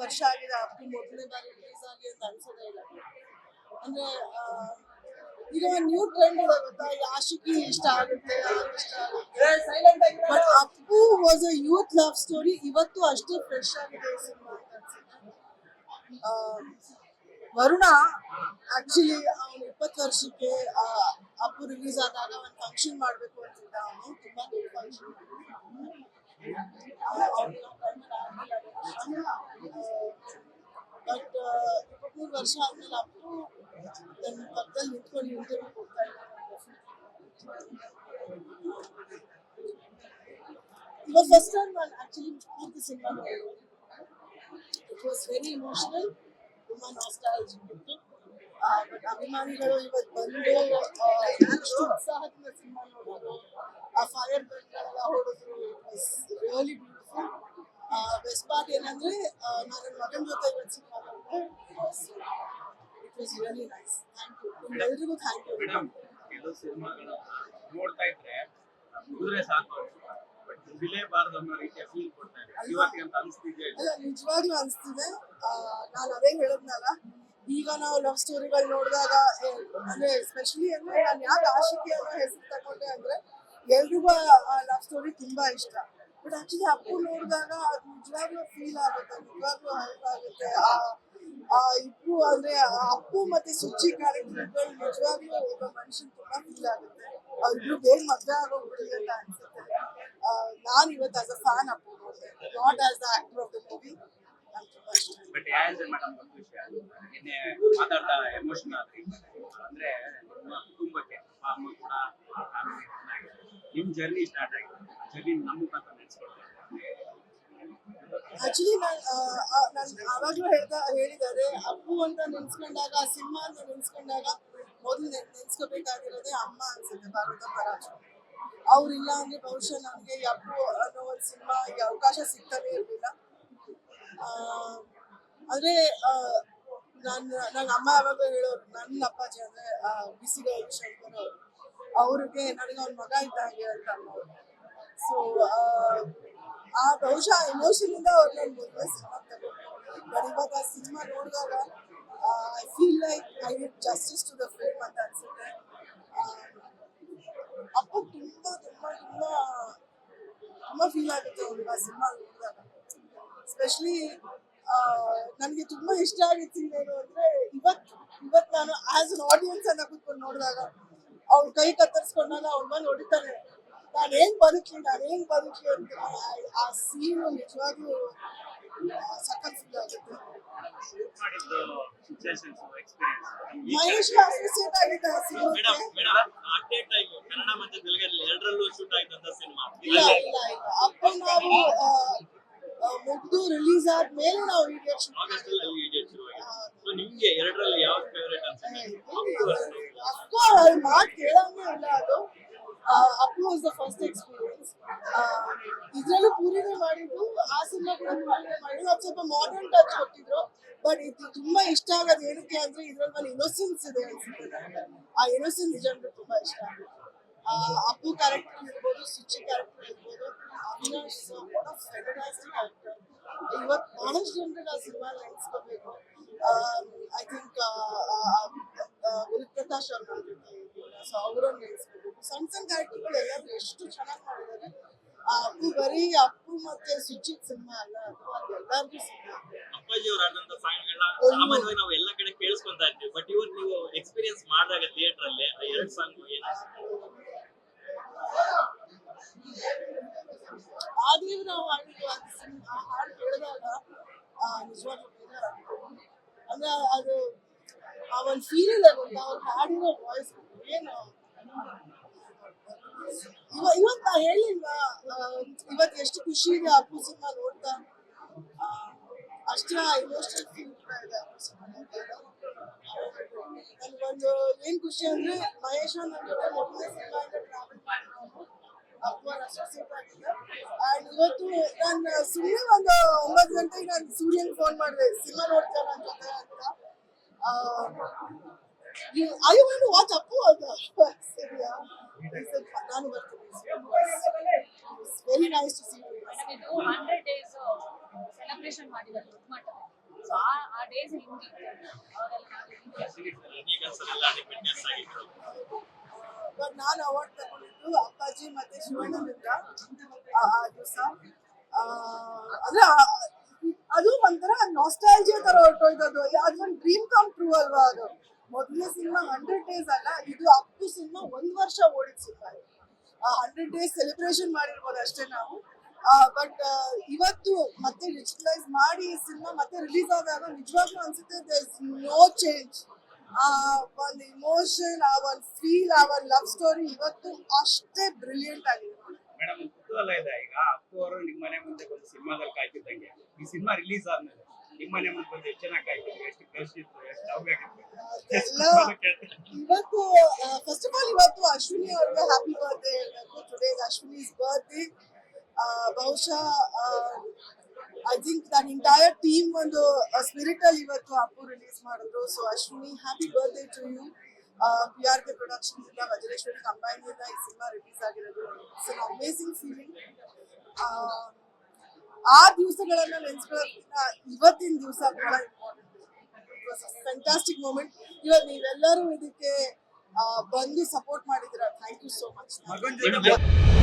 ವರ್ಷ ಆಗಿದೆ ಅಪ್ಪು ಮೊದಲನೇ ಬಾರಿ ರಿಲೀಸ್ ಆಗಿ ಅಂತ ಅನ್ಸೋದೇ ಇಲ್ಲ. ಅಂದ್ರೆ ಈಗ ನ್ಯೂ ಟ್ರೆಂಡ್ ಇದೆ ಗೊತ್ತಾ, ಆಶಿಕಿ ಇಷ್ಟ ಆಗುತ್ತೆ, ಇಷ್ಟ ಆಗುತ್ತೆ. But Appu was a youth love story, ಇವತ್ತು ಅಷ್ಟೇ ಫ್ರೆಶ್ ಆಗಿದೆ ಈ ಸಿನಿಮಾ ಅಂತ ಅನ್ಸುತ್ತೆ. ವರುಣ ಆಕ್ಚುಲಿ ಅವನು 20 ವರ್ಷಕ್ಕೆ ಅಪ್ಪು ರಿಲೀಸ್ ಆದಾಗ ಒಂದು ಫಂಕ್ಷನ್ ಮಾಡಬೇಕು ಅಂತಿದ್ದ. ಅವನು ತುಂಬಾ ದೊಡ್ಡ ಫಂಕ್ಷನ್. ಬಟ್ 23 ವರ್ಷ ಆದ್ಮೇಲೆ ಅಪ್ಪು ನನ್ನ ಪಕ್ಕದಲ್ಲಿ ನಿಂತ್ಕೊಂಡು ಇಂಟರ್ವ್ಯೂ ಕೊಡ್ತಾ ಇದ್ದಾರೆ. ಇವಾಗ ಫಸ್ಟ್ ಟೈಮ್ ನಾನು ಆಕ್ಚುಲಿ ಪೂರ್ತಿ ಸಿನಿಮಾ ನೋಡಿದ್ದು. ಇಟ್ ವಾಸ್ ವೆರಿ ಇಮೋಷನಲ್, ತುಂಬಾ ನಾಸ್ಟಾಲ್ಜಿಕ್ ಇತ್ತು. ಬಟ್ ಅಭಿಮಾನಿಗಳು ಇವತ್ತು ಬಂದು ಎಷ್ಟು ಉತ್ಸಾಹದಿಂದ ಸಿನಿಮಾ ನೋಡಿದ್ರು, ಆ ಫೈರ್ ಗನ್ಗಳೆಲ್ಲ ಹೊಡೆದ್ರು. It was really beautiful. Best part ಏನಂದ್ರೆ ನಾನು ನನ್ನ ಮಗನ ಜೊತೆ ಇವತ್ತು ಸಿನಿಮಾ ನೋಡಿದೆ. It was really nice. Thank you ನಿಮ್ಮೆಲ್ಲರಿಗೂ. Thank you. ಕೆಲವು ಸಿನಿಮಾಗಳು ನೋಡ್ತಾ ಇದ್ರೆ ಕುದುರೆ ಸಾಕು ಬಿಲೇಬಾರ್ದು ಅನ್ನೋ ರೀತಿಯ ಫೀಲ್ ಕೊಡ್ತಾ ಇದೆ. ಇವತ್ತಿಗೆ ಅಂತ ಅನಿಸ್ತಿದೆ. ನಿಜವಾಗ್ಲೂ ಅನಿಸ್ತಿದೆ. ನಾನು ಅದೇ ಹೇಳದ್ನಲ್ಲ, ಈಗ ನಾವು ಲವ್ ಸ್ಟೋರಿಗಳು ನೋಡಿದಾಗ ಅಂದ್ರೆ ಎಸ್ಪೆಷಲಿ ಅಂದ್ರೆ ನಾನು ಯಾಕೆ ಆಶಿಕಿ ಅನ್ನೋ ಹೆಸರು ತಗೊಂಡೆ ಅಂದ್ರೆ ಎಲ್ರಿಗೂ ಆ ಲವ್ ಸ್ಟೋರಿ ತುಂಬಾ ಇಷ್ಟ. ಬಟ್ ಆಕ್ಚುಲಿ ಅಪ್ಪು ನೋಡಿದಾಗ ಅದು ನಿಜವಾಗ್ಲೂ ಫೀಲ್ ಆಗುತ್ತೆ, ನಿಜವಾಗ್ಲೂ ಹೆಲ್ಪ್ ಆಗುತ್ತೆ. ಇಬ್ರು ಅಂದ್ರೆ ಅಪ್ಪು ಮತ್ತೆ ಸುಚ್ಚಿ ಕ್ಯಾರೆಕ್ಟರ್ಗಳು ನಿಜವಾಗ್ಲೂ ಒಬ್ಬ ಮನುಷ್ಯನ್ ತುಂಬಾ ಫೀಲ್ ಆಗುತ್ತೆ. ಅವ್ರಿಬ್ರು ಬೇಗ ಮದ್ವೆ ಆಗೋಗ್ಬಿಡಿ ಅಂತ ಅನ್ಸುತ್ತೆ. ನಾನು ಇವತ್ತು ಆಸ್ ಅ ಫ್ಯಾನ್ ಅಪ್ಪು ನೋಡಿದೆ, not as the actor of the movie. But as madam ಒಂದು ವಿಷಯ ನಿನ್ನೆ ಮಾತಾಡ್ತಾ ಎಮೋಷನ್ ಆದ್ರಿ. ಅಂದ್ರೆ ನಿಮ್ಮ ಕುಟುಂಬಕ್ಕೆ ಅಮ್ಮ ಕೂಡ ನಿಮ್ ಜರ್ನಿ ಸ್ಟಾರ್ಟ್ ಆಗಿದೆ. ಜರ್ನಿ ನಮ್ಮ ಮುಖಾಂತರ ನೆನೆಸ್ಕೊಳ್ತಾರೆ. ಆಕ್ಚುಲಿ ನಾನು ಆವಾಗ್ಲೂ ಹೇಳಿದ್ದಾರೆ, ಅಪ್ಪು ಅಂತ ನೆನ್ಸ್ಕೊಂಡಾಗ, ಆ ಸಿನಿಮಾ ಅಂತ ನೆನ್ಸ್ಕೊಂಡಾಗ ಮೊದಲು ನೆನ್ಸ್ಕೋಬೇಕಾಗಿರೋದೇ ಅಮ್ಮ ಅನ್ಸುತ್ತೆ, ಭಾರತಮ್ಮ ರಾಜ್. ಅವ್ರಿಲ್ಲ ಅಂದ್ರೆ ಬಹುಶಃ ನನಗೆ ಅಪ್ಪು ಅನ್ನೋ ಒಂದು ಸಿನಿಮಾಗೆ ಅವಕಾಶ ಸಿಗ್ತಾನೆ ಇರಲಿಲ್ಲ. ಅಂದ್ರೆ ನನ್ನ ಅಮ್ಮ ಯಾವಾಗ ಹೇಳೋರು, ನನ್ನ ಅಪ್ಪಾಜಿ ಅಂದ್ರೆ ಬಿಸಿ ಗೌರಿಶಂಕರ್ ಅವ್ರಿಗೆ ನನಗೆ ಅವ್ನ ಮಗ ಇದ್ದಾಗೆ ಅಂತ ಅನ್ನೋರು. ಸೊ ಆ ಬಹುಶಃ ಎಮೋಷನ್ ಇಂದ ಅವ್ರು ನನ್ನ ಮೊದಲೇ ಸಿನಿಮಾ ತಗೊಂಡು. ಬಟ್ ಇವಾಗ ಆ ಸಿನಿಮಾ ನೋಡಿದಾಗ I feel like I did justice to the film ಅಂತ ಅನ್ಸುತ್ತೆ. ಅಪ್ಪ ತುಂಬಾ ತುಂಬಾ ತುಂಬಾ ತುಂಬಾ ಫೀಲ್ ಆಗುತ್ತೆ ಅವ್ರಿಗೆ ಆ ಸಿನಿಮಾ ನೋಡಿದಾಗ. ಎಸ್ಪೆಷಲಿ ನನಗೆ ತುಂಬಾ ಇಷ್ಟ ಆಗಿದ್ದು ಏನು ಅಂದ್ರೆ ಇವತ್ತು ನಾನು ಆಸ್ ಅನ್ ಆಡಿಯನ್ಸ್ ಅಂತ ಕೂತ್ಕೊಂಡು ನೋಡಿದಾಗ ಅವ್ರ ಕೈ ಕತ್ತರಿಸ್ಕೊಂಡಾಗ ಅವ್ರ ಬಂದು ಹೊಡಿತಾನೆ, ನಾನು ಹೆಂಗ್ ಬದುಕಿ ಅಂತ ಆ ಸೀನು ನಿಜವಾಗ್ಲೂ ಸಖತ್ ಫೀಲ್ ಆಗುತ್ತೆ. ಮಹೇಶ್ ಅಸೋಸಿಯೇಟ್ ಆಗಿದ್ದ ಆ ಸಿನಿಮಾಕ್ಕೆ ಇಲ್ಲ ಅಪ್ಪ ನಾವು ಮುಗ್ದು ರಿಲೀಸ್ ಆದ್ಮೇಲೆ ನಾವು ಇಡಿಯಟ್ ಅಲ್ಲಿ ಮಾತು ಕೇಳಂಗೆ ಇಲ್ಲ. ಅದು Appu was the first experience. ಇದ್ರಲ್ಲೂ ಪೂರಿನೇ ಮಾಡಿದ್ದು, ಆ ಸಿನಿಮಾ ಕೂಡ ಪೂರಿನೇ ಮಾಡಿದ್ದು. ಅದು ಸ್ವಲ್ಪ ಮಾಡರ್ನ್ ಟಚ್ ಕೊಟ್ಟಿದ್ರು. ಬಟ್ ಇದು ತುಂಬಾ ಇಷ್ಟ ಆಗೋದು ಏನಕ್ಕೆ ಅಂದ್ರೆ ಇದ್ರಲ್ಲಿ ಒಂದು ಇನ್ನೋಸೆನ್ಸ್ ಇದೆ ಅನ್ಸುತ್ತೆ ನನಗೆ. ಆ ಇನ್ನೋಸೆನ್ಸ್ ಜನರು ತುಂಬಾ ಇಷ್ಟ ಆಗುತ್ತೆ. ಅಪ್ಪು ಕ್ಯಾರೆಕ್ಟರ್ ಇರ್ಬೋದು, ಸುಚ್ಚಿ ಕ್ಯಾರೆಕ್ಟರ್ ಇರ್ಬೋದು, ಅವಿನಾಶ್ ಫ್ಯಾಂಟಾಸ್ಟಿಕ್ ಆಕ್ಟರ್. ಇವತ್ತು ಬಹಳಷ್ಟು ಜನರಿಗೆ ಆ ಸಿನಿಮಾ ನೆನೆಸ್ಕೋಬೇಕು. ಐ ಥಿಂಕ್ ಗುರುಪ್ರಕಾಶ್ ಅವ್ರ ಸೊ ಅವರನ್ನು ನೆನೆಸ್ಕೋಬೇಕು. ಸಣ್ಣ ಕ್ಯಾರೆಕ್ಟರ್ಗಳು ಎಲ್ಲರೂ ಎಷ್ಟು ಚೆನ್ನಾಗಿ ಮಾಡಿದ್ದಾರೆ. ಅಪ್ಪು ಬರೀ ಅಪ್ಪು ಮತ್ತೆ ಸುಚ್ಚಿ ಸಿನಿಮಾ ಅಲ್ಲ, ಅದು ಎಲ್ಲರಿಗೂ ಸಿನಿಮಾ. ಅಪ್ಪಾಜಿ ಅವ್ರು ಆದಂತ ಸಾಂಗ್ಗಳನ್ನ ಸಾಮಾನ್ಯವಾಗಿ ನಾವು ಎಲ್ಲ ಕಡೆ ಕೇಳಿಸ್ಕೊಂತಾ ಇರ್ತೀವಿ. ಬಟ್ ಇವತ್ತು ನೀವು ಎಕ್ಸ್ಪೀರಿಯನ್ಸ್ ಮಾಡಿದಾಗ ಥಿಯೇಟರ್ ಅಲ್ಲಿ ಆ 2 ಸಾಂಗ್ ಆದ್ರೆ ನಾವು ಆ ಹಾಡು ಕೇಳಿದಾಗ ನಿಜವಾಗ್ಲೂ ಬೇಜಾರಾಗುತ್ತೆ. ಅಂದ್ರೆ ಅದು ಆ ಒಂದು ಫೀಲ್ ಇದೆ ಗೊತ್ತಾ, ಅವ್ರು ಹಾಡಿರೋ ವಾಯ್ಸ್ ಏನು. ಇವತ್ತು ನಾ ಹೇಳಿಲ್ವಾ, ಇವತ್ತು ಎಷ್ಟು ಖುಷಿ ಇದೆ ಅಪ್ಪು ಸಿನಿಮಾ ನೋಡ್ತಾ. ಅಷ್ಟೇ ಇಮೋಷನಲ್ ಫೀಲ್ ಕೂಡ ಇದೆ ಅಪ್ಪು ಸಿನಿಮಾ ನೋಡ್ತಾ. ನನ್ಗೊಂದು ಏನ್ ಖುಷಿ ಅಂದ್ರೆ ಮಹೇಶ್ ನನ್ನ ಜೊತೆ ಮೊದಲನೇ ಸಿನಿಮಾ ಇಂದ ಟ್ರಾವೆಲ್ ಮಾಡಿರೋನು ಅಪ್ಪು ಅಸೋಸಿಯೇಟ್ ಆಗಿದ್ದೆ. ಅಂಡ್ ಇವತ್ತು ನಾನು ಸುಮ್ಮನೆ ಒಂದು 9 ಗಂಟೆಗೆ ನಾನು ಸೂರ್ಯನ್ ಫೋನ್ ಮಾಡಿದೆ, ಸಿನಿಮಾ ನೋಡ್ತೇನೆ ನನ್ನ ಜೊತೆ ಅಂತ. Are you going to watch Appu also? Yeah. He said, ನಾನು ಬರ್ತೀನಿ. It's very nice to see you. Madam ಇದು 100 ಡೇಸ್ ಸೆಲೆಬ್ರೇಷನ್ ಮಾಡಿದ್ದಾರೆ ದೊಡ್ಡ ಮಟ್ಟದಲ್ಲಿ. ಸೊ ಆ ಡೇಸ್ ಹಿಂಗಿತ್ತು ಅವರೆಲ್ಲ ಈಗ ಒಂದ್ಸಲ ಫಿಟ್ನೆಸ್ ಆಗಿದ್ರು. ಬಟ್ ನಾನು ಅವಾರ್ಡ್ ತಗೊಂಡಿದ್ದು ಅಪ್ಪಾಜಿ ಮತ್ತೆ ಶಿವಣ್ಣನಿಂದ ಆ ದಿವಸ ಅಂದ್ರೆ ಅದು ಒಂಥರ ನಾಸ್ಟಾಲಜಿಯಾ ತರ ಹೊರಟೋಯ್ತದ್ದು. ಅದೊಂದು ಡ್ರೀಮ್ ಕಮ್ ಟ್ರೂ ಅಲ್ವಾ ಅದು. ಮೊದಲನೇ ಸಿನಿಮಾ 100 ಡೇಸ್ ಅಲ್ಲ, ಇದು ಅಪ್ಪು ಸಿನಿಮಾ 1 ವರ್ಷ ಓಡಿದ ಸಿನಿಮಾ. 100 ಡೇಸ್ ಸೆಲೆಬ್ರೇಷನ್ ಮಾಡಿರ್ಬೋದು ಅಷ್ಟೇ ನಾವು. ಬಟ್ ಇವತ್ತು ಮತ್ತೆ ಡಿಜಿಟಲೈಸ್ ಮಾಡಿ ಸಿನಿಮಾ ಮತ್ತೆ ರಿಲೀಸ್ ಆದಾಗ ನಿಜವಾಗ್ಲೂ ಅನ್ಸುತ್ತೆ ನೋ ಚೇಂಜ್. ಆ ಒಂದು ಇಮೋಷನ್, ಆ ಒಂದು ಫೀಲ್, ಆ ಒಂದು ಲವ್ ಸ್ಟೋರಿ ಇವತ್ತು ಅಷ್ಟೇ ಬ್ರಿಲಿಯಂಟ್ ಆಗಿದೆ. ಮೇಡಮ್ ಕುತೂಹಲ ಇದೆ, ಈಗ ಅಪ್ಪು ಅವರು ನಿಮ್ಮ ಮನೆ ಮುಂದೆ ಒಂದು ಸಿನಿಮಾದಲ್ಲಿ ಕಾಯ್ತಿದ್ದಂಗೆ ಈ ಸಿನಿಮಾ ರಿಲೀಸ್ ಆದ್ಮೇಲೆ ನಿಮ್ಮ ಮನೆ ಮುಂದೆ ಬಂದು ಎಷ್ಟು ಚೆನ್ನಾಗಿ ಕಾಯ್ತಿದ್ರು, ಎಷ್ಟು ಕ್ರಶ್ ಇತ್ತು, ಎಷ್ಟು ಲವ್ ಆಗಿತ್ತು. ಎಲ್ಲ ಇವತ್ತು ಫಸ್ಟ್ ಆಫ್ ಆಲ್ ಇವತ್ತು ಅಶ್ವಿನಿ ಅವ್ರಿಗೆ ಹ್ಯಾಪಿ ಬರ್ತ್ಡೇ ಹೇಳ್ಬೇಕು. Today Ashwini's birthday. ಬಹುಶಃ I think that entire team ಒಂದು ಸ್ಪಿರಿಟ್ ಅಲ್ಲಿ ಇವತ್ತು ಅಪ್ಪು ರಿಲೀಸ್ ಮಾಡಿದ್ರು. So Ashwini happy birthday to you. PRK productions ಇಂದ ವಜ್ರೇಶ್ವರಿ ಕಂಬೈನ್ ಇಂದ ಈ ಸಿನಿಮಾ ರಿಲೀಸ್ ಆಗಿರೋದು. It's an amazing feeling. ಆ ದಿವಸಗಳನ್ನ ನೆನೆಸ್ಕೊಳ್ಳೋದ್ಕಿಂತ ಇವತ್ತಿನ ದಿವಸ ಬಹಳ important. It was a fantastic moment. ಇವತ್ತು ನೀವೆಲ್ಲರೂ ಇದಕ್ಕೆ ಬಂದು ಸಪೋರ್ಟ್ ಮಾಡಿದ್ದೀರಾ. Thank you so much. ಮಗನ್ ಜೊತೆ